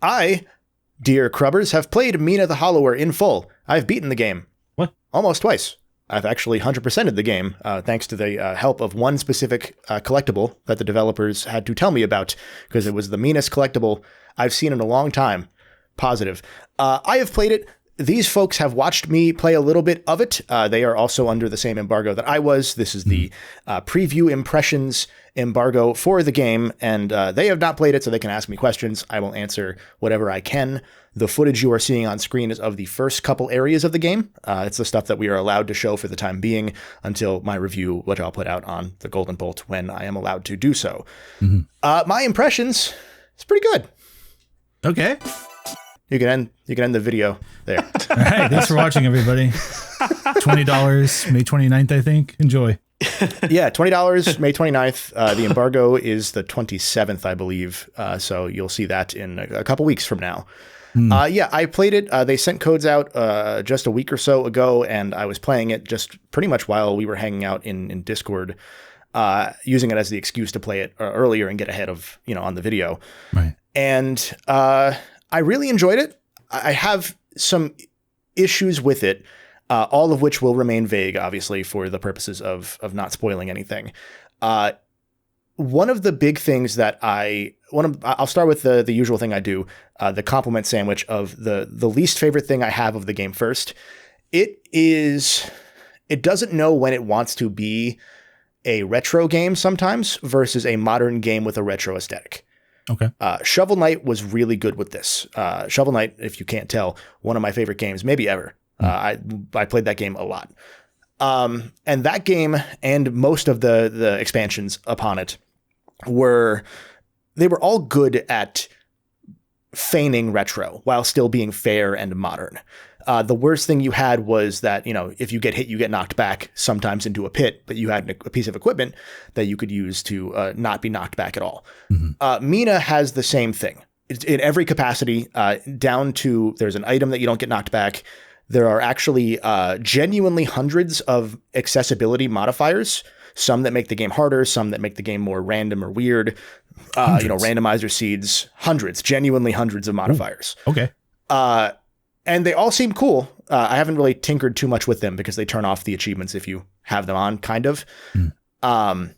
I, dear Crubbers, have played Mina the Hollower in full. I've beaten the game. What? Almost twice. I've actually 100%ed the game, thanks to the help of one specific collectible that the developers had to tell me about, because it was the meanest collectible I've seen in a long time. Positive. I have played it. These folks have watched me play a little bit of it. They are also under the same embargo that I was. This is the preview impressions embargo for the game, and they have not played it, so they can ask me questions. I will answer whatever I can. The footage you are seeing on screen is of the first couple areas of the game. It's the stuff that we are allowed to show for the time being until my review, which I'll put out on the Golden Bolt when I am allowed to do so. My impressions, it's pretty good. Okay. You can end the video there. All right. Thanks for watching, everybody. $20, May 29th, I think. Enjoy. Yeah, $20, May 29th. The embargo is the 27th, I believe. So you'll see that in a couple weeks from now. Yeah, I played it. They sent codes out just a week or so ago, and I was playing it just pretty much while we were hanging out in Discord, using it as the excuse to play it earlier and get ahead of, on the video. Right. And I really enjoyed it. I have some issues with it, all of which will remain vague, obviously, for the purposes of not spoiling anything. One of the big things that I'll start with the usual thing I do, the compliment sandwich of the least favorite thing I have of the game first. It doesn't know when it wants to be a retro game sometimes versus a modern game with a retro aesthetic. Okay. Shovel Knight was really good with this. Shovel Knight, if you can't tell, one of my favorite games, maybe ever. I played that game a lot. And that game and most of the expansions upon it were all good at feigning retro while still being fair and modern. The worst thing you had was that, if you get hit, you get knocked back sometimes into a pit, but you had a piece of equipment that you could use to not be knocked back at all. Mina has the same thing in every capacity, down to there's an item that you don't get knocked back. There are actually genuinely hundreds of accessibility modifiers, some that make the game harder, some that make the game more random or weird. Randomizer seeds, genuinely hundreds of modifiers. Ooh, okay. And they all seem cool. I haven't really tinkered too much with them because they turn off the achievements if you have them on, kind of. But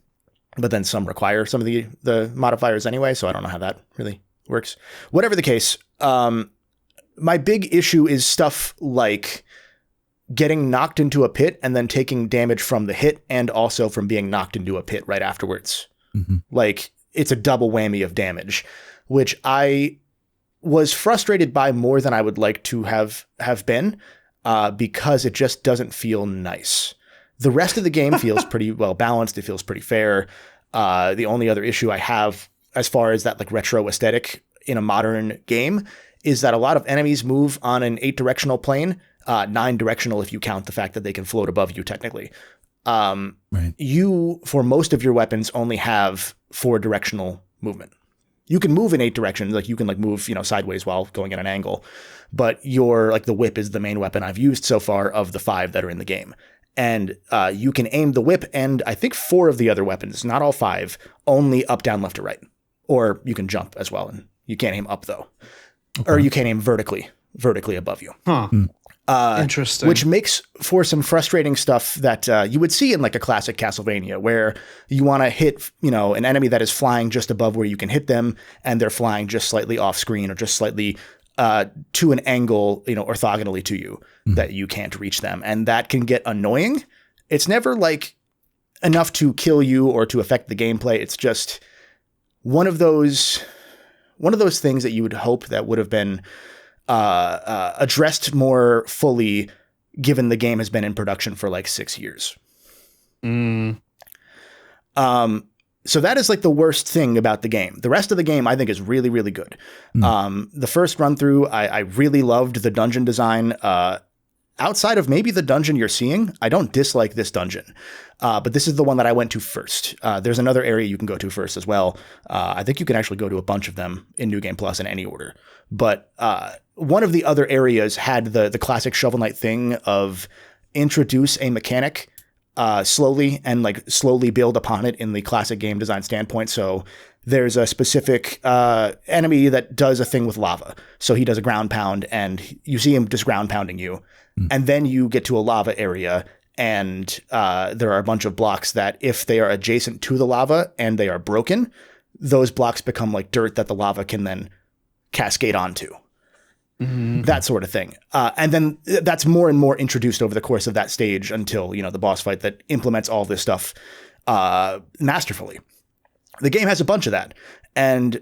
then some require some of the modifiers anyway, so I don't know how that really works. Whatever the case, my big issue is stuff like getting knocked into a pit and then taking damage from the hit and also from being knocked into a pit right afterwards. Like, it's a double whammy of damage, which I was frustrated by more than I would like to have been, because it just doesn't feel nice. The rest of the game feels pretty well balanced. It feels pretty fair. The only other issue I have as far as that like retro aesthetic in a modern game is that a lot of enemies move on an 8-directional plane, 9-directional if you count the fact that they can float above you technically. Right. You, for most of your weapons, only have 4-directional movement. You can move in 8 directions, like you can move, sideways while going at an angle, but the whip is the main weapon I've used so far of the 5 that are in the game. And you can aim the whip and I think 4 of the other weapons, not all 5, only up, down, left, or right. Or you can jump as well, and you can't aim up though. Okay. Or you can't aim vertically above you. Huh. Interesting. Which makes for some frustrating stuff that you would see in like a classic Castlevania, where you want to hit, an enemy that is flying just above where you can hit them, and they're flying just slightly off screen or just slightly to an angle, orthogonally to you, that you can't reach them. And that can get annoying. It's never like enough to kill you or to affect the gameplay. It's just one of those things that you would hope that would have been addressed more fully, given the game has been in production for like 6 years. So that is like the worst thing about the game. The rest of the game I think is really, really good. The first run through, I really loved the dungeon design. Outside of maybe the dungeon you're seeing, I don't dislike this dungeon. But this is the one that I went to first. There's another area you can go to first as well. I think you can actually go to a bunch of them in New Game Plus in any order. But one of the other areas had the classic Shovel Knight thing of introduce a mechanic slowly and like slowly build upon it in the classic game design standpoint. So there's a specific enemy that does a thing with lava. So he does a ground pound and you see him just ground pounding you. And then you get to a lava area and there are a bunch of blocks that if they are adjacent to the lava and they are broken, those blocks become like dirt that the lava can then cascade onto. That sort of thing. And then that's more and more introduced over the course of that stage until, the boss fight that implements all this stuff masterfully. The game has a bunch of that. And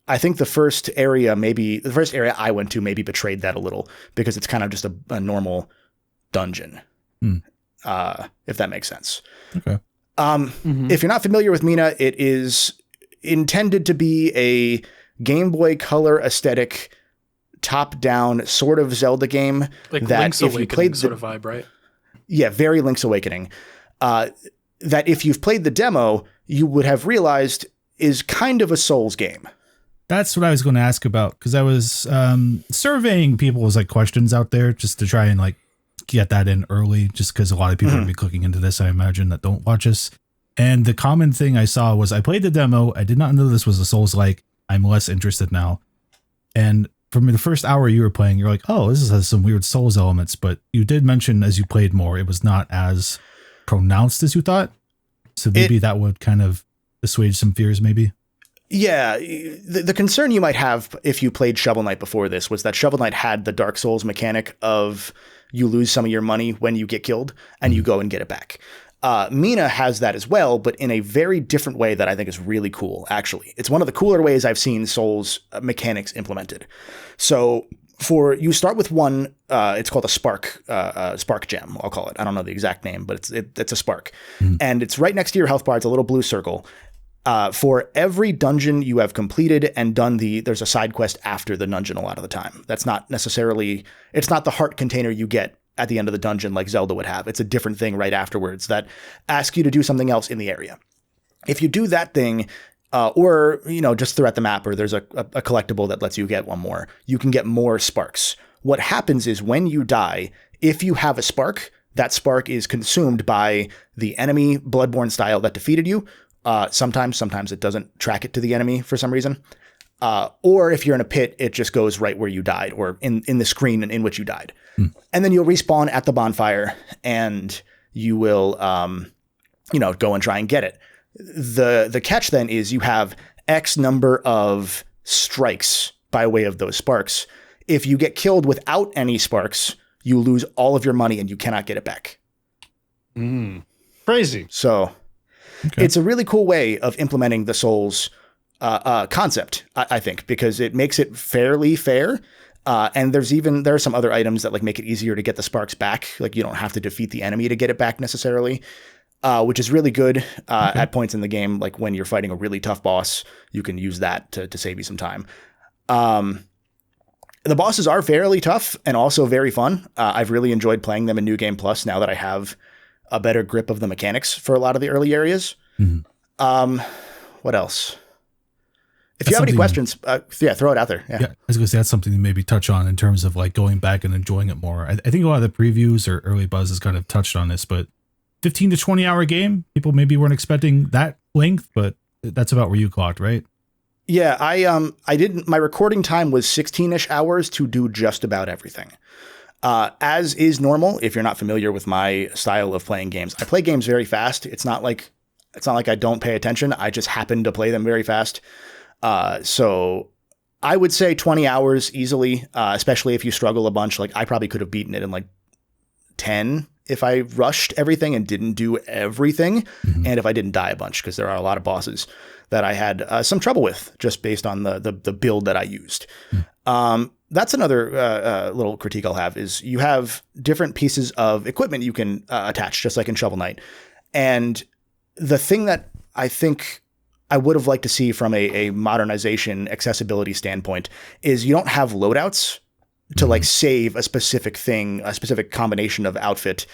I think the first area I went to maybe betrayed that a little because it's kind of just a normal dungeon, if that makes sense. Okay. If you're not familiar with Mina, it is intended to be a Game Boy Color aesthetic, top-down sort of Zelda game. Like that Link's if you played sort of vibe, right? Yeah, very Link's Awakening. That if you've played the demo, you would have realized is kind of a Souls game. That's what I was going to ask about, because I was surveying people's like questions out there just to try and like get that in early, just because a lot of people would be clicking into this, I imagine, that don't watch us. And the common thing I saw was I played the demo. I did not know this was a Souls-like. I'm less interested now. And from the first hour you were playing, you're like, oh, this has some weird Souls elements. But you did mention as you played more, it was not as pronounced as you thought. So maybe that would kind of assuage some fears, maybe. Yeah, the concern you might have if you played Shovel Knight before this was that Shovel Knight had the Dark Souls mechanic of you lose some of your money when you get killed and you go and get it back. Mina has that as well, but in a very different way that I think is really cool, actually. It's one of the cooler ways I've seen Souls mechanics implemented. So you start with one, it's called a spark gem, I'll call it. I don't know the exact name, but it's a spark. And it's right next to your health bar. It's a little blue circle. For every dungeon you have completed and done there's a side quest after the dungeon a lot of the time. That's not necessarily, it's not the heart container you get at the end of the dungeon like Zelda would have. It's a different thing right afterwards that asks you to do something else in the area. If you do that thing, or, just throughout the map, or there's a collectible that lets you get one more, you can get more sparks. What happens is when you die, if you have a spark, that spark is consumed by the enemy Bloodborne style that defeated you. Sometimes it doesn't track it to the enemy for some reason. Or if you're in a pit, it just goes right where you died or in the screen in which you died. And then you'll respawn at the bonfire and you will, go and try and get it. The catch then is you have X number of strikes by way of those sparks. If you get killed without any sparks, you lose all of your money and you cannot get it back. Crazy. So it's a really cool way of implementing the Souls concept, I think, because it makes it fairly fair. And there are some other items that like make it easier to get the sparks back. Like you don't have to defeat the enemy to get it back necessarily, which is really good at points in the game. Like when you're fighting a really tough boss, you can use that to save you some time. The bosses are fairly tough and also very fun. I've really enjoyed playing them in New Game Plus now that I have a better grip of the mechanics for a lot of the early areas. What else? If you have any questions, throw it out there. Yeah. I was going to say that's something to maybe touch on in terms of like going back and enjoying it more. I think a lot of the previews or early buzzes kind of touched on this, but 15 to 20 hour game, people maybe weren't expecting that length, but that's about where you clocked, right? Yeah, my recording time was 16-ish hours to do just about everything. As is normal, if you're not familiar with my style of playing games, I play games very fast. It's not like I don't pay attention. I just happen to play them very fast. So I would say 20 hours easily, especially if you struggle a bunch. Like I probably could have beaten it in like 10 if I rushed everything and didn't do everything. And if I didn't die a bunch, because there are a lot of bosses that I had some trouble with just based on the build that I used. That's another little critique I'll have is you have different pieces of equipment you can attach, just like in Shovel Knight. And the thing that I think I would have liked to see from a modernization accessibility standpoint is you don't have loadouts to like save a specific thing, a specific combination of outfit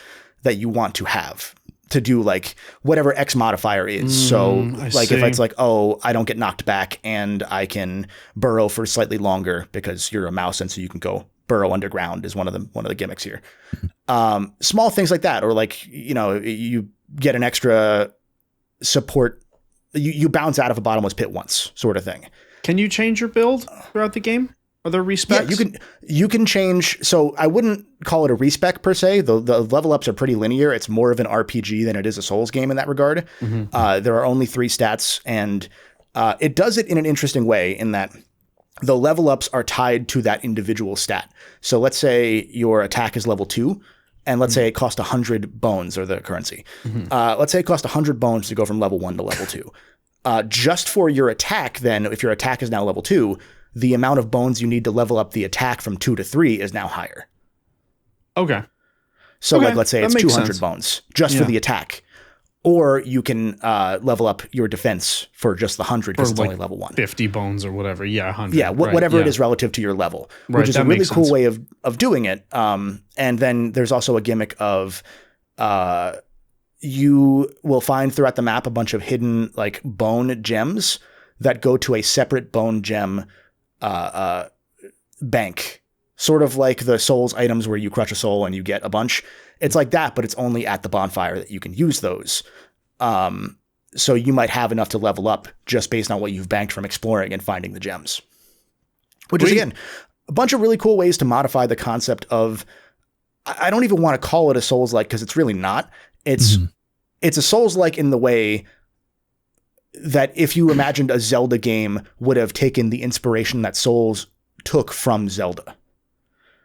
that you want to have to do like whatever X modifier is. So like if it's like, oh, I don't get knocked back and I can burrow for slightly longer because you're a mouse and so you can go burrow underground is one of the gimmicks here. Small things like that, or like, you get an extra support. You bounce out of a bottomless pit once, sort of thing. Can you change your build throughout the game? Are there respecs? Yeah, you can change. So I wouldn't call it a respec per se. The level ups are pretty linear. It's more of an RPG than it is a Souls game in that regard. There are only 3 stats, and it does it in an interesting way in that the level ups are tied to that individual stat. So let's say your attack is level 2, and let's say it costs 100 bones, or the currency. Let's say it costs 100 bones to go from level 1 to level 2. Just for your attack, then, if your attack is now level 2, the amount of bones you need to level up the attack from 2 to 3 is now higher. Okay. So like, let's say it's 200 bones just for the attack. Or you can level up your defense for just the 100 because it's only level 1. 50 bones or whatever. Yeah, 100. Yeah, whatever it is relative to your level, which is a really cool way of doing it. And then there's also a gimmick of you will find throughout the map a bunch of hidden like bone gems that go to a separate bone gem bank, sort of like the Souls items where you crush a soul and you get a bunch. It's like that, but it's only at the bonfire that you can use those. So you might have enough to level up just based on what you've banked from exploring and finding the gems, which is, again, a bunch of really cool ways to modify the concept of, I don't even want to call it a Souls-like because it's really not. It's a Souls-like in the way that if you imagined a Zelda game would have taken the inspiration that Souls took from Zelda.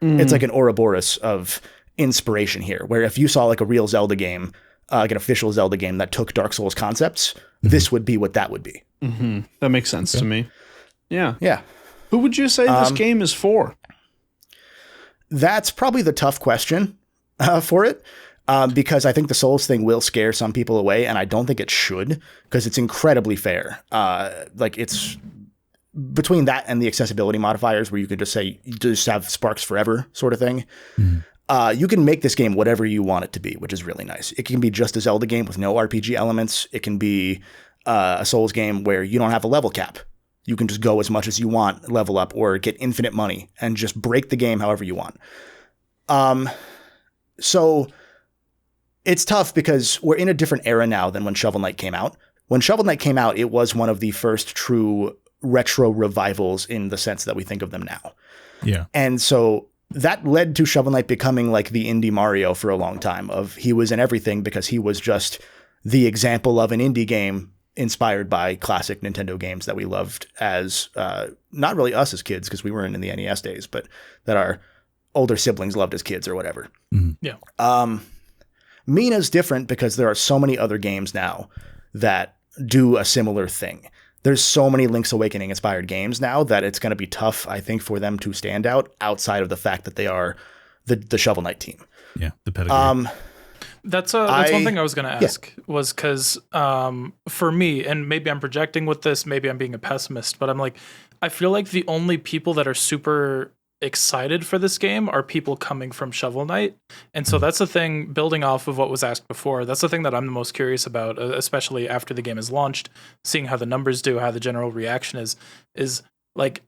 It's like an Ouroboros of inspiration here, where if you saw like a real Zelda game, like an official Zelda game that took Dark Souls concepts, this would be what that would be. That makes sense to me. Yeah. Yeah. Who would you say this game is for? That's probably the tough question for it. Because I think the Souls thing will scare some people away, and I don't think it should, because it's incredibly fair. Like, it's between that and the accessibility modifiers, where you could just say, just have sparks forever sort of thing. You can make this game whatever you want it to be, which is really nice. It can be just a Zelda game with no RPG elements. It can be a Souls game where you don't have a level cap. You can just go as much as you want, level up, or get infinite money and just break the game however you want. So it's tough because we're in a different era now than when Shovel Knight came out. When Shovel Knight came out, it was one of the first true retro revivals in the sense that we think of them now. Yeah. And so that led to Shovel Knight becoming like the indie Mario for a long time. He was in everything because he was just the example of an indie game inspired by classic Nintendo games that we loved as, not really us as kids because we weren't in the NES days, but that our older siblings loved as kids or whatever. Yeah. Mina's different because there are so many other games now that do a similar thing. There's so many Link's Awakening inspired games now that it's going to be tough, I think, for them to stand out outside of the fact that they are the Shovel Knight team. Yeah, the pedigree. That's one thing I was going to ask was because for me, and maybe I'm projecting with this, maybe I'm being a pessimist, but I'm like, I feel like the only people that are super excited for this game are people coming from Shovel Knight. And so that's the thing, building off of what was asked before, that's the thing that I'm the most curious about, especially after the game is launched, seeing how the numbers do, how the general reaction is like,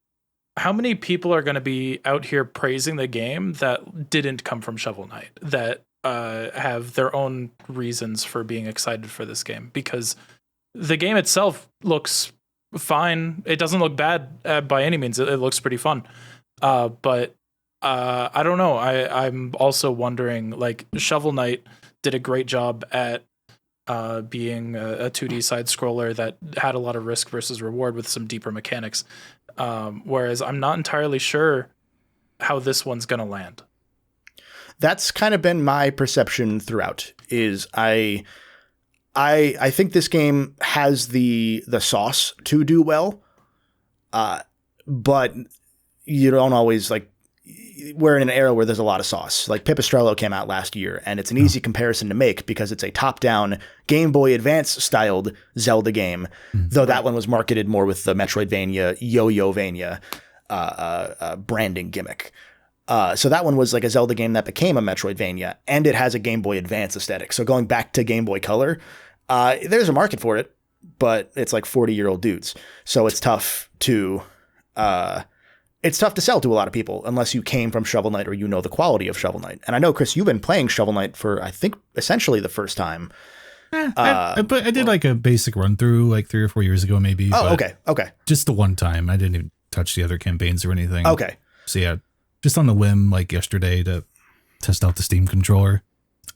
how many people are going to be out here praising the game that didn't come from Shovel Knight, that have their own reasons for being excited for this game? Because the game itself looks fine. It doesn't look bad by any means. It looks pretty fun. But I don't know. I'm also wondering, like, Shovel Knight did a great job at being a 2D side scroller that had a lot of risk versus reward with some deeper mechanics. Whereas I'm not entirely sure how this one's going to land. That's kind of been my perception throughout. Is I think this game has the sauce to do well, but you don't always, like, we're in an era where there's a lot of sauce. Like, Pipistrello came out last year, and it's an easy comparison to make because it's a top-down Game Boy Advance styled Zelda game, though that one was marketed more with the Metroidvania, Yo-Yo-Vania branding gimmick. So that one was like a Zelda game that became a Metroidvania, and it has a Game Boy Advance aesthetic. So going back to Game Boy Color, there's a market for it, but it's like 40-year-old dudes. So it's tough to sell to a lot of people unless you came from Shovel Knight or you know the quality of Shovel Knight. And I know, Chris, you've been playing Shovel Knight for, I think, essentially the first time. But I did like a basic run through like 3 or 4 years ago, maybe. Oh, okay. Just the one time. I didn't even touch the other campaigns or anything. Okay. So yeah, just on the whim, like yesterday to test out the Steam controller.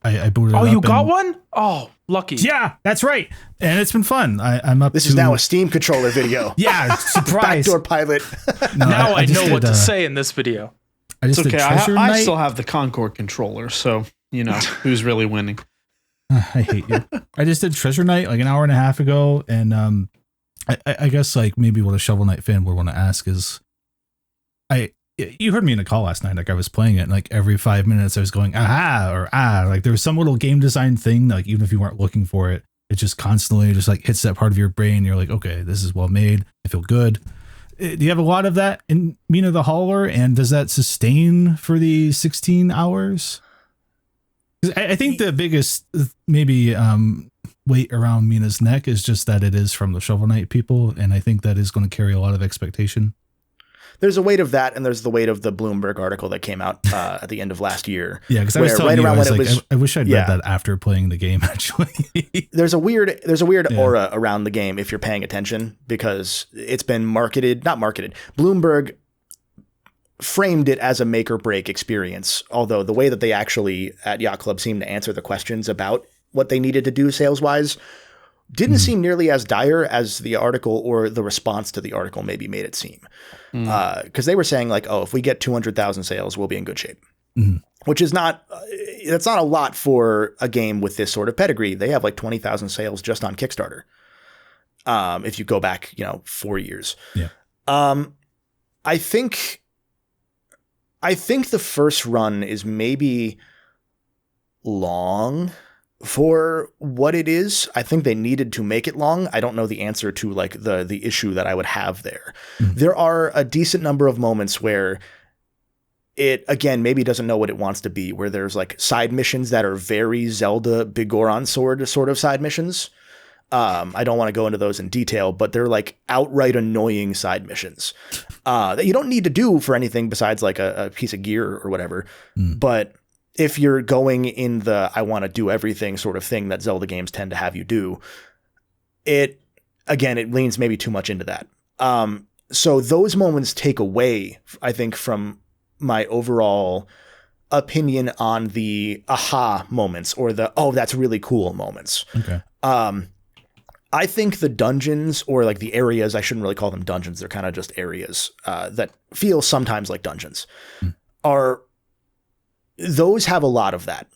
I booted it up. Oh, you got one? Oh, lucky. Yeah, that's right. And it's been fun. I'm up This to... is now a Steam controller video. Yeah, surprise. Backdoor pilot. No, Now I know just what did, to say in this video. I just It's did okay. Treasure I Night. still have the Concord controller, so you know who's really winning. I hate you. I just did Treasure Night like an hour and a half ago, and I guess like maybe what a Shovel Knight fan would want to ask is, you heard me in the call last night, like I was playing it, and like every 5 minutes I was going aha or like there was some little game design thing, like even if you weren't looking for it, it just constantly just like hits that part of your brain. You're like, okay, this is well made. I feel good. Do you have a lot of that in Mina the Hollower, and does that sustain for the 16 hours? I think the biggest maybe weight around Mina's neck is just that it is from the Shovel Knight people, and I think that is going to carry a lot of expectation. There's a weight of that, and there's the weight of the Bloomberg article that came out at the end of last year. Yeah, because I was telling right you, around I was when like, it was, I wish I'd read that after playing the game. Actually, there's a weird aura around the game if you're paying attention, because it's been not marketed. Bloomberg framed it as a make or break experience, although the way that they actually at Yacht Club seemed to answer the questions about what they needed to do sales wise didn't seem nearly as dire as the article or the response to the article maybe made it seem. Because they were saying like, oh, if we get 200,000 sales, we'll be in good shape, which is that's not a lot for a game with this sort of pedigree. They have like 20,000 sales just on Kickstarter. If you go back, 4 years. Yeah. I think the first run is maybe long for what it is. I think they needed to make it long. I don't know the answer to like the issue that I would have there. There are a decent number of moments where it, again, maybe doesn't know what it wants to be, where there's like side missions that are very Zelda Big Goron Sword sort of side missions. I don't want to go into those in detail, but they're like outright annoying side missions that you don't need to do for anything besides like a piece of gear or whatever. But if you're going in the I want to do everything sort of thing that Zelda games tend to have you do, it leans maybe too much into that. So those moments take away, I think, from my overall opinion on the aha moments or the, oh, that's really cool moments. Okay. I think the dungeons, or like the areas, I shouldn't really call them dungeons, they're kind of just areas that feel sometimes like dungeons, those have a lot of that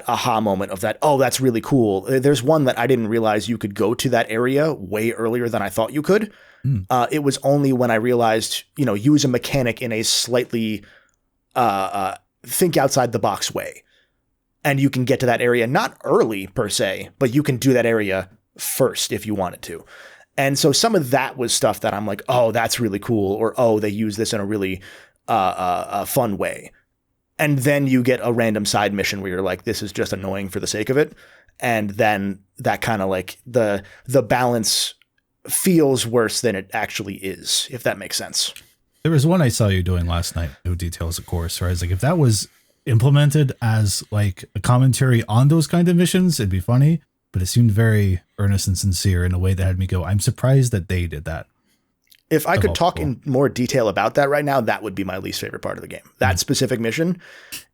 aha moment of that, oh, that's really cool. There's one that I didn't realize you could go to that area way earlier than I thought you could. It was only when I realized, use a mechanic in a slightly think outside the box way. And you can get to that area, not early per se, but you can do that area first if you wanted to. And so some of that was stuff that I'm like, oh, that's really cool. Or, oh, they use this in a really fun way. And then you get a random side mission where you're like, this is just annoying for the sake of it. And then that kind of like the balance feels worse than it actually is, if that makes sense. There was one I saw you doing last night, no details, of course, where I was like, if that was implemented as like a commentary on those kind of missions, it'd be funny. But it seemed very earnest and sincere in a way that had me go, I'm surprised that they did that. If I could talk in more detail about that right now, that would be my least favorite part of the game. That specific mission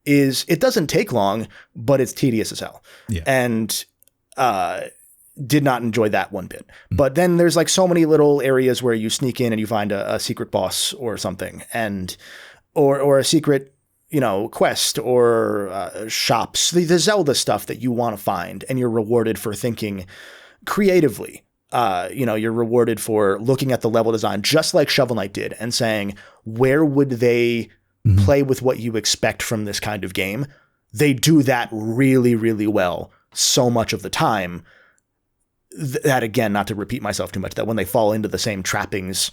it doesn't take long, but it's tedious as hell. Yeah. And did not enjoy that one bit. But then there's like so many little areas where you sneak in and you find a secret boss or something, and or a secret, quest or shops, the Zelda stuff that you want to find, and you're rewarded for thinking creatively. You're rewarded for looking at the level design, just like Shovel Knight did, and saying, where would they play with what you expect from this kind of game? They do that really, really well so much of the time that, again, not to repeat myself too much, that when they fall into the same trappings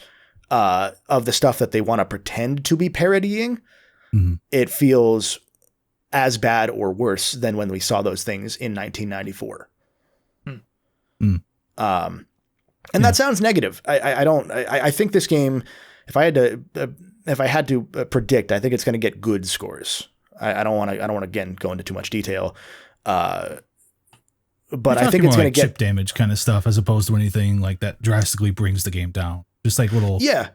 of the stuff that they want to pretend to be parodying, it feels as bad or worse than when we saw those things in 1994. And that sounds negative. I think this game, if I had to predict, I think it's going to get good scores. I don't want to again go into too much detail. but I think it's going to get chip damage kind of stuff as opposed to anything like that drastically brings the game down. Just like little. Yeah.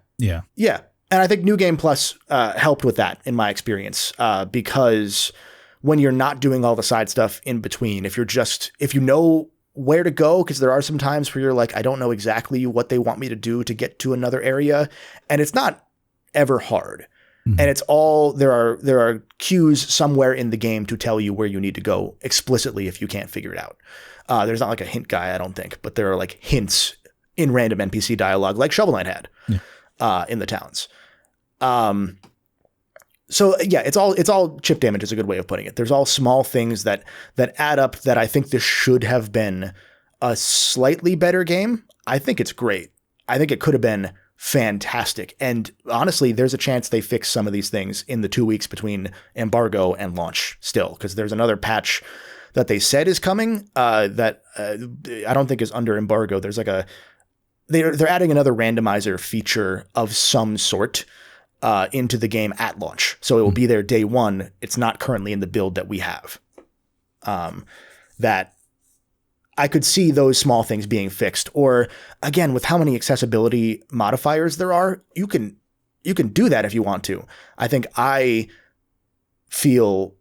And I think New Game Plus helped with that in my experience, because when you're not doing all the side stuff in between, if you know where to go, because there are some times where you're like, I don't know exactly what they want me to do to get to another area, and it's not ever hard. Mm-hmm. And it's all, there are cues somewhere in the game to tell you where you need to go explicitly if you can't figure it out. There's not like a hint guy, I don't think, but there are like hints in random NPC dialogue like Shovel Knight had in the towns. So yeah, it's all chip damage is a good way of putting it. There's all small things that add up that I think this should have been a slightly better game. I think it's great. I think it could have been fantastic. And honestly, there's a chance they fix some of these things in the 2 weeks between embargo and launch still, because there's another patch that they said is coming that I don't think is under embargo. There's like they're adding another randomizer feature of some sort into the game at launch. So it will be there day one. It's not currently in the build that we have. That I could see those small things being fixed. Or again, with how many accessibility modifiers there are, you can do that if you want to. I think I feel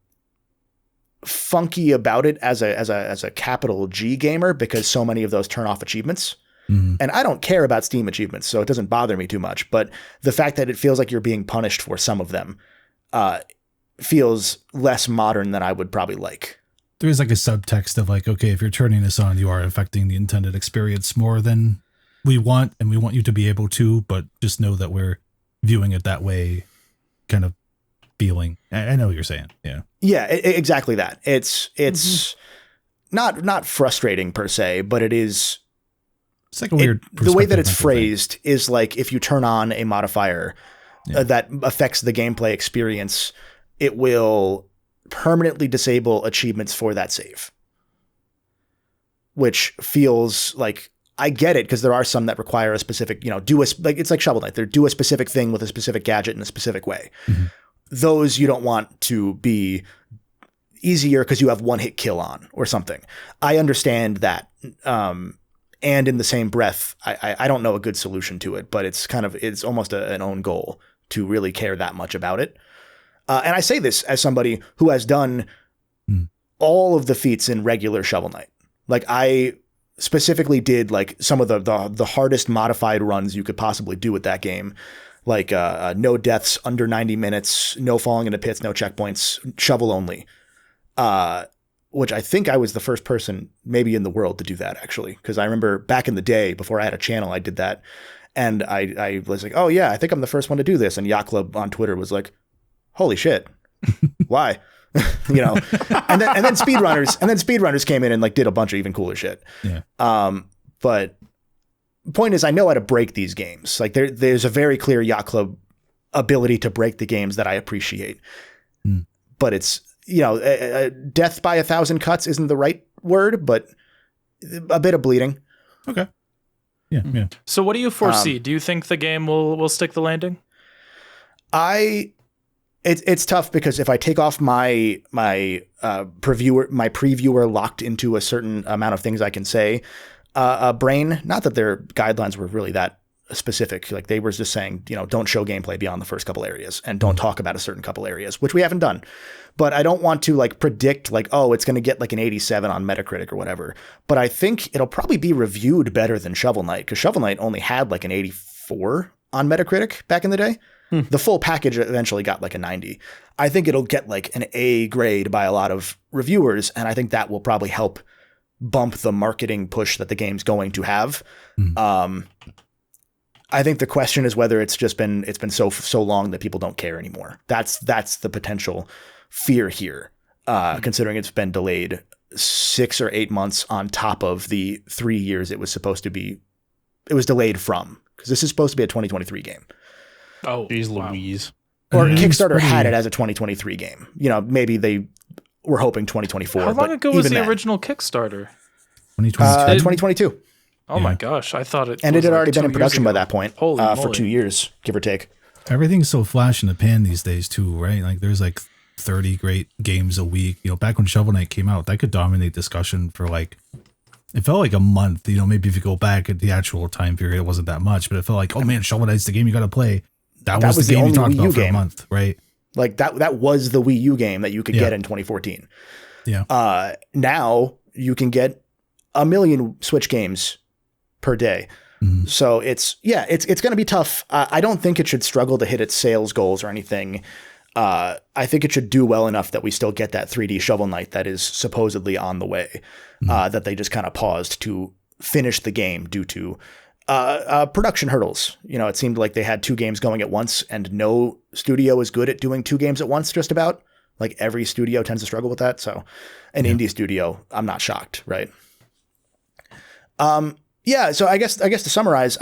funky about it as a capital G gamer because so many of those turn off achievements. Mm-hmm. And I don't care about Steam achievements, so it doesn't bother me too much. But the fact that it feels like you're being punished for some of them feels less modern than I would probably like. There is like a subtext of like, okay, if you're turning this on, you are affecting the intended experience more than we want, and we want you to be able to, but just know that we're viewing it that way kind of feeling. I know what you're saying. Yeah. Yeah, exactly that. It's not frustrating per se, but it is. It's like a weird the way that it's phrased is like if you turn on a modifier that affects the gameplay experience, it will permanently disable achievements for that save. Which feels like, I get it, because there are some that require a specific, it's like Shovel Knight. They do a specific thing with a specific gadget in a specific way. Mm-hmm. Those you don't want to be easier because you have one hit kill on or something. I understand that. And in the same breath, I don't know a good solution to it, but it's almost an own goal to really care that much about it. And I say this as somebody who has done all of the feats in regular Shovel Knight. Like I specifically did like some of the hardest modified runs you could possibly do with that game. Like no deaths under 90 minutes, no falling into pits, no checkpoints, shovel only. Which I think I was the first person maybe in the world to do that, actually. Because I remember back in the day, before I had a channel, I did that. And I was like, oh yeah, I think I'm the first one to do this. And Yacht Club on Twitter was like, holy shit, why? And then speedrunners came in and like did a bunch of even cooler shit. Yeah. But point is, I know how to break these games. Like there's a very clear Yacht Club ability to break the games that I appreciate. But it's, death by 1,000 cuts isn't the right word, but a bit of bleeding. Okay. Yeah. So what do you foresee? Do you think the game will stick the landing? It's tough because if I take off my previewer locked into a certain amount of things I can say, brain, not that their guidelines were really that specific. Like they were just saying, don't show gameplay beyond the first couple areas and don't talk about a certain couple areas, which we haven't done. But I don't want to like predict like, oh, it's going to get like an 87 on Metacritic or whatever. But I think it'll probably be reviewed better than Shovel Knight, because Shovel Knight only had like an 84 on Metacritic back in the day. The full package eventually got like a 90. I think it'll get like an A grade by a lot of reviewers, and I think that will probably help bump the marketing push that the game's going to have. I think the question is whether it's been so long that people don't care anymore. That's the potential fear here, considering it's been delayed 6 or 8 months on top of the 3 years it was delayed from, because this is supposed to be a 2023 game. Oh, geez, Louise. Or Kickstarter had it as a 2023 game. Maybe they were hoping 2024. How long ago was the original Kickstarter? 2022. Oh my gosh, I thought it. And it had already been in production by that point. Holy for 2 years, give or take. Everything's so flash in the pan these days too, right? Like there's like 30 great games a week. Back when Shovel Knight came out, that could dominate discussion for like, it felt like a month. Maybe if you go back at the actual time period, it wasn't that much, but it felt like, oh man, Shovel Knight's the game you got to play. That was the game you talked about for a month, right? Like that was the Wii U game that you could get in 2014. Yeah. Now you can get 1 million Switch games per day. Mm-hmm. So it's going to be tough. I don't think it should struggle to hit its sales goals or anything. I think it should do well enough that we still get that 3D Shovel Knight that is supposedly on the way, that they just kind of paused to finish the game due to production hurdles. It seemed like they had 2 games going at once, and no studio is good at doing 2 games at once, just about. Like every studio tends to struggle with that. So an indie studio, I'm not shocked, right? Yeah, so I guess to summarize,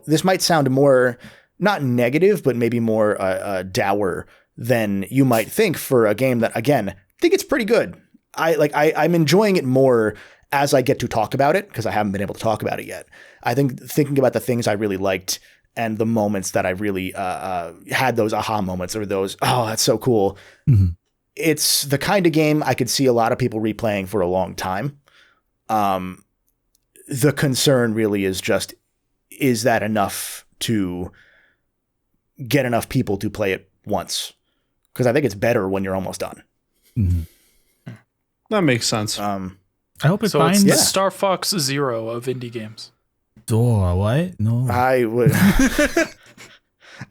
this might sound more not negative, but maybe more dour than you might think for a game that, again, I think it's pretty good. I'm enjoying it more as I get to talk about it, because I haven't been able to talk about it yet. I think thinking about the things I really liked and the moments that I really had those aha moments, or those, oh, that's so cool. Mm-hmm. It's the kind of game I could see a lot of people replaying for a long time. The concern really is just, is that enough to get enough people to play it once? Because I think it's better when you're almost done. Mm-hmm. That makes sense. I hope it finds... it's the Star Fox Zero of indie games. Oh, what? No. I would...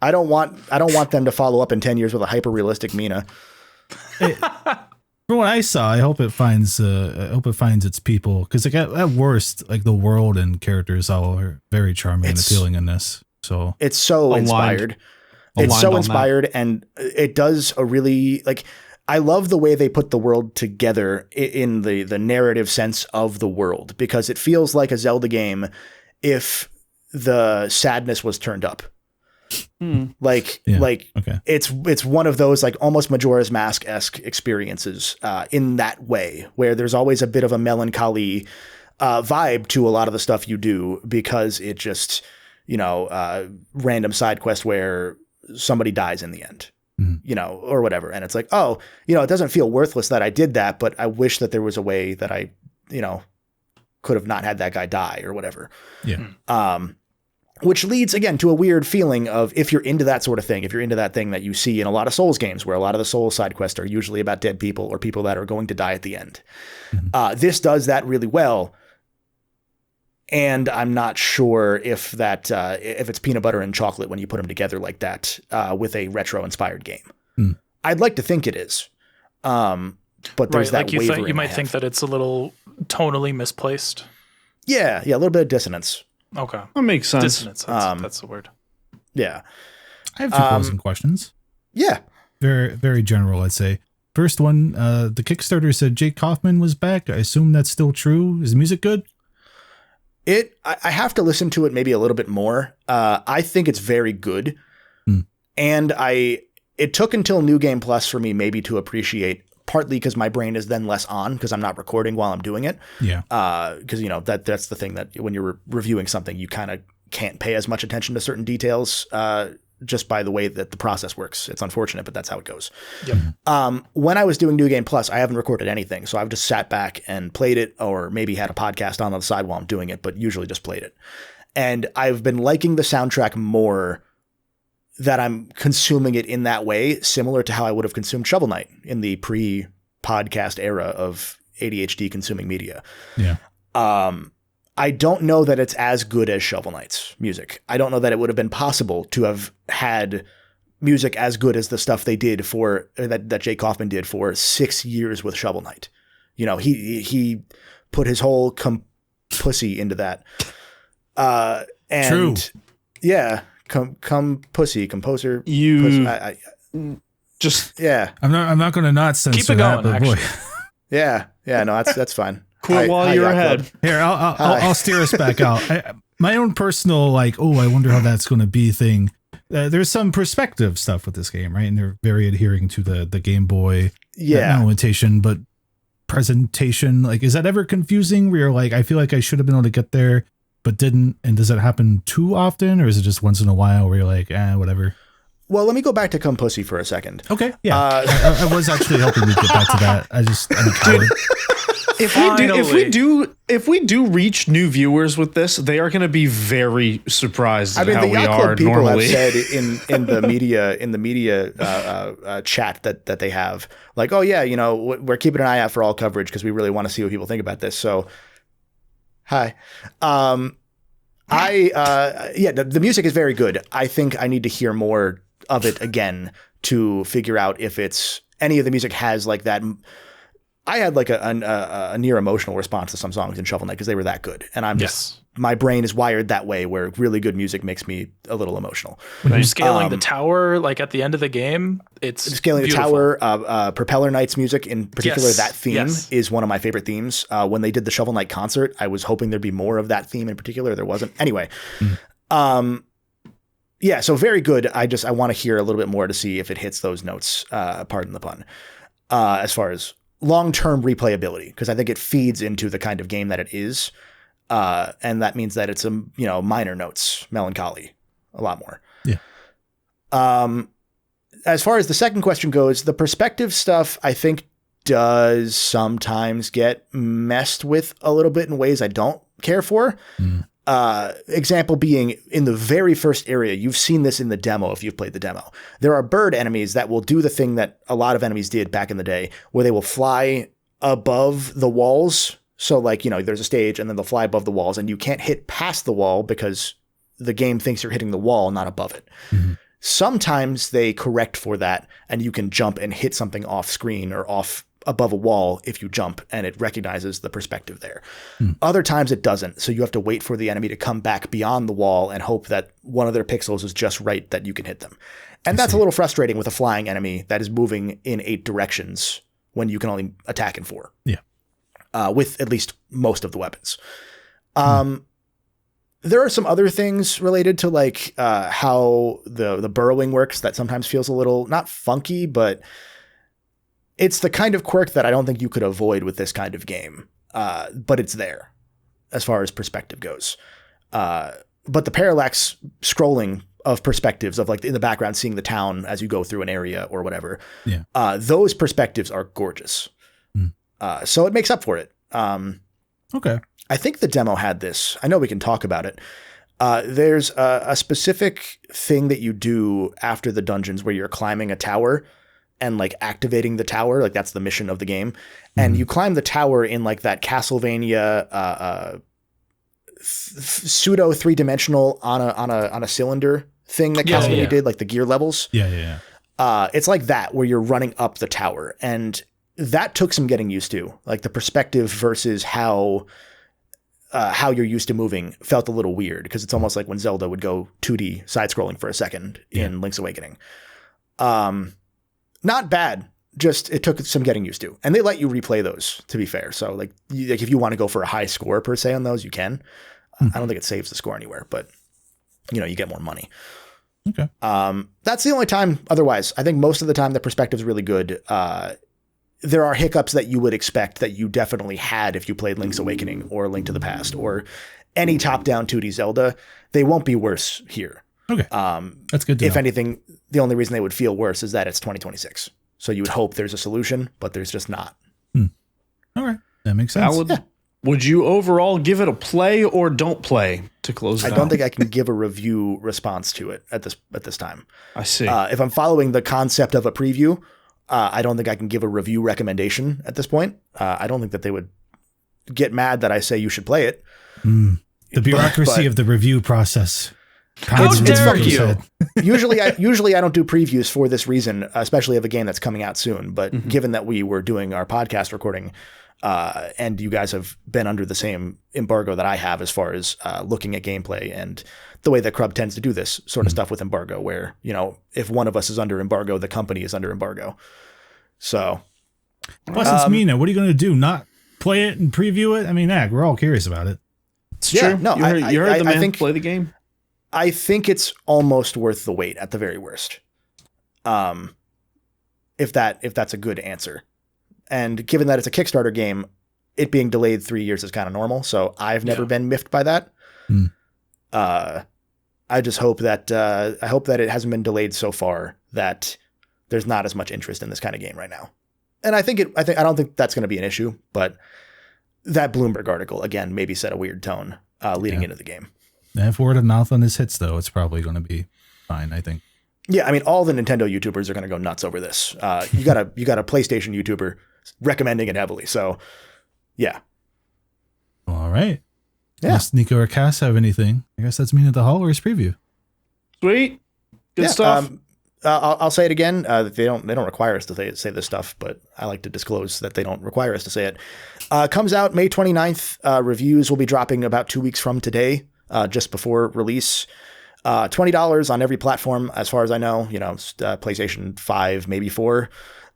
I don't want them to follow up in 10 years with a hyper-realistic Mina. From what I saw, I hope it finds its people, because like at worst, like the world and characters all are very charming and appealing in this. So it's so inspired. It's so inspired, and it does a really I love the way they put the world together in the narrative sense of the world, because it feels like a Zelda game if the sadness was turned up. Okay. It's one of those almost Majora's Mask-esque experiences in that way, where there's always a bit of a melancholy vibe to a lot of the stuff you do, because it just, random side quest where somebody dies in the end, or whatever. And it's like, oh, it doesn't feel worthless that I did that, but I wish that there was a way that I, could have not had that guy die or whatever. Yeah. Which leads, again, to a weird feeling of, if you're into that sort of thing, if you're into that thing that you see in a lot of Souls games, where a lot of the Souls side quests are usually about dead people or people that are going to die at the end. Mm-hmm. This does that really well. And I'm not sure if it's peanut butter and chocolate when you put them together like that with a retro-inspired game. Mm. I'd like to think it is. But there's that wavering. You might think that it's a little tonally misplaced. Yeah, a little bit of dissonance. Okay. That makes sense. Dissonance, that's the word. Yeah. I have two closing questions. Yeah. Very, very general, I'd say. First one, the Kickstarter said Jake Kaufman was back. I assume that's still true. Is the music good? I have to listen to it maybe a little bit more. I think it's very good. And it took until New Game Plus for me maybe to appreciate, partly because my brain is then less on because I'm not recording while I'm doing it. Yeah. Because, that's the thing, that when you're reviewing something, you kind of can't pay as much attention to certain details just by the way that the process works. It's unfortunate, but that's how it goes. Yep. When I was doing New Game Plus, I haven't recorded anything. So I've just sat back and played it, or maybe had a podcast on the side while I'm doing it, but usually just played it. And I've been liking the soundtrack more that I'm consuming it in that way, similar to how I would have consumed Shovel Knight in the pre-podcast era of ADHD consuming media. Yeah. I don't know that it's as good as Shovel Knight's music. I don't know that it would have been possible to have had music as good as the stuff they did for that Jake Kaufman did for 6 years with Shovel Knight. He put his whole pussy into that. And true. Yeah. Pussy composer. You pussy, just yeah. I'm not going to not censor keep it going, that, but boy. Yeah. No, that's fine. Quit while you're ahead. Here, I'll steer us back out. My own personal I wonder how that's going to be thing. There's some perspective stuff with this game, right? And they're very adhering to the Game Boy. Yeah. Not notation, but presentation. Is that ever confusing? Where you're I feel like I should have been able to get there, but didn't. And does that happen too often, or is it just once in a while where you're whatever? Well, let me go back to Come Pussy for a second. Okay, yeah. I was actually hoping we'd get back to that. I'm a coward. If we do reach new viewers with this, they are going to be very surprised at how we are people normally. Have said in the media chat that they have, like, oh yeah, we're keeping an eye out for all coverage because we really want to see what people think about this. So, hi. The music is very good. I think I need to hear more of it again to figure out if it's any of the music has like that. I had like a near emotional response to some songs in Shovel Knight because they were that good. And I'm just, my brain is wired that way where really good music makes me a little emotional. When you're scaling the tower, like at the end of the game, it's scaling beautiful. The tower, Propeller Knight's music in particular, that theme is one of my favorite themes. When they did the Shovel Knight concert, I was hoping there'd be more of that theme in particular. There wasn't. Anyway. Yeah, so very good. I want to hear a little bit more to see if it hits those notes, pardon the pun, as far as long-term replayability, because I think it feeds into the kind of game that it is. And that means that it's minor notes, melancholy, a lot more. Yeah. As far as the second question goes, the perspective stuff, I think, does sometimes get messed with a little bit in ways I don't care for. Example being in the very first area, you've seen this in the demo if you've played the demo. There are bird enemies that will do the thing that a lot of enemies did back in the day, where they will fly above the walls. So like, there's a stage and then they'll fly above the walls and you can't hit past the wall because the game thinks you're hitting the wall, not above it. Sometimes they correct for that and you can jump and hit something off screen or off above a wall if you jump and it recognizes the perspective there. Other times it doesn't. So you have to wait for the enemy to come back beyond the wall and hope that one of their pixels is just right that you can hit them. And that's a little frustrating with a flying enemy that is moving in 8 directions when you can only attack in 4. Yeah. With at least most of the weapons. There are some other things related to like how the burrowing works that sometimes feels a little, not funky, but it's the kind of quirk that I don't think you could avoid with this kind of game. But it's there as far as perspective goes. But the parallax scrolling of perspectives of like in the background, seeing the town as you go through an area or whatever. Yeah. Those perspectives are gorgeous. So it makes up for it. Okay. I think the demo had this. I know we can talk about it. There's a specific thing that you do after the dungeons where you're climbing a tower and like activating the tower. Like that's the mission of the game. And you climb the tower in like that Castlevania pseudo 3-dimensional on a cylinder thing that Castlevania did, like the gear levels. Yeah. It's like that where you're running up the tower, and that took some getting used to. Like the perspective versus how you're used to moving felt a little weird because it's almost like when Zelda would go 2D side scrolling for a second in Link's Awakening. Not bad. Just it took some getting used to, and they let you replay those, to be fair. So like if you want to go for a high score per se on those, you can. I don't think it saves the score anywhere, but you get more money. Okay. That's the only time. Otherwise, I think most of the time the perspective is really good. There are hiccups that you would expect that you definitely had if you played Link's Awakening or Link to the Past or any top-down 2D Zelda. They won't be worse here. Okay. That's good to know. If anything, the only reason they would feel worse is that it's 2026. So you would hope there's a solution, but there's just not. All right. That makes sense. Would you overall give it a play or don't play to close it out? I don't think I can give a review response to it at this time. I see. If I'm following the concept of a preview, I don't think I can give a review recommendation at this point. I don't think that they would get mad that I say you should play it. The bureaucracy of the review process. How dare you? Usually I don't do previews for this reason, especially of a game that's coming out soon. But given that we were doing our podcast recording, and you guys have been under the same embargo that I have as far as looking at gameplay and the way that Crub tends to do this sort of stuff with embargo, where, if one of us is under embargo, the company is under embargo. So. Plus, it's Mina. What are you going to do? Not play it and preview it? I mean, we're all curious about it. It's true. No, you heard the man I think, play the game. I think it's almost worth the wait at the very worst. If that's a good answer. And given that it's a Kickstarter game, it being delayed 3 years is kind of normal. So I've never been miffed by that. I I just hope that it hasn't been delayed so far that there's not as much interest in this kind of game right now. And I don't think that's going to be an issue, but that Bloomberg article again maybe set a weird tone leading into the game. And if word of mouth on this hits, though, it's probably going to be fine, I think. Yeah, I mean, all the Nintendo YouTubers are going to go nuts over this. You got a PlayStation YouTuber recommending it heavily, so yeah. All right. Yeah. Unless Nico or Cass have anything, I guess that's Mina the Hollower's preview. Sweet, good stuff. I'll say it again. They don't require us to say this stuff, but I like to disclose that they don't require us to say it. Comes out May 29th. Reviews will be dropping about 2 weeks from today, just before release. $20 on every platform, as far as I know. PlayStation 5, maybe 4,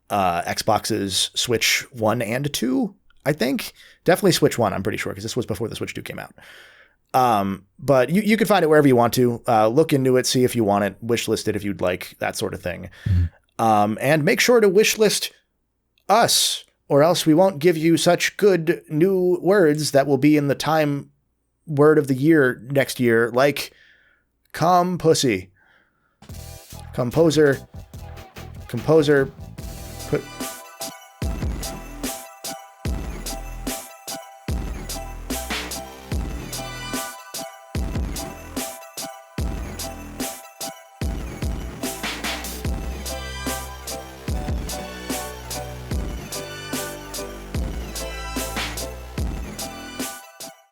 Xboxes, Switch 1 and 2. I think definitely Switch 1. I'm pretty sure because this was before the Switch 2 came out. But you can find it wherever you want to. Look into it, see if you want it, wishlist it if you'd like, that sort of thing. And make sure to wishlist us, or else we won't give you such good new words that will be in the Time Word of the Year next year, like pussy, composer,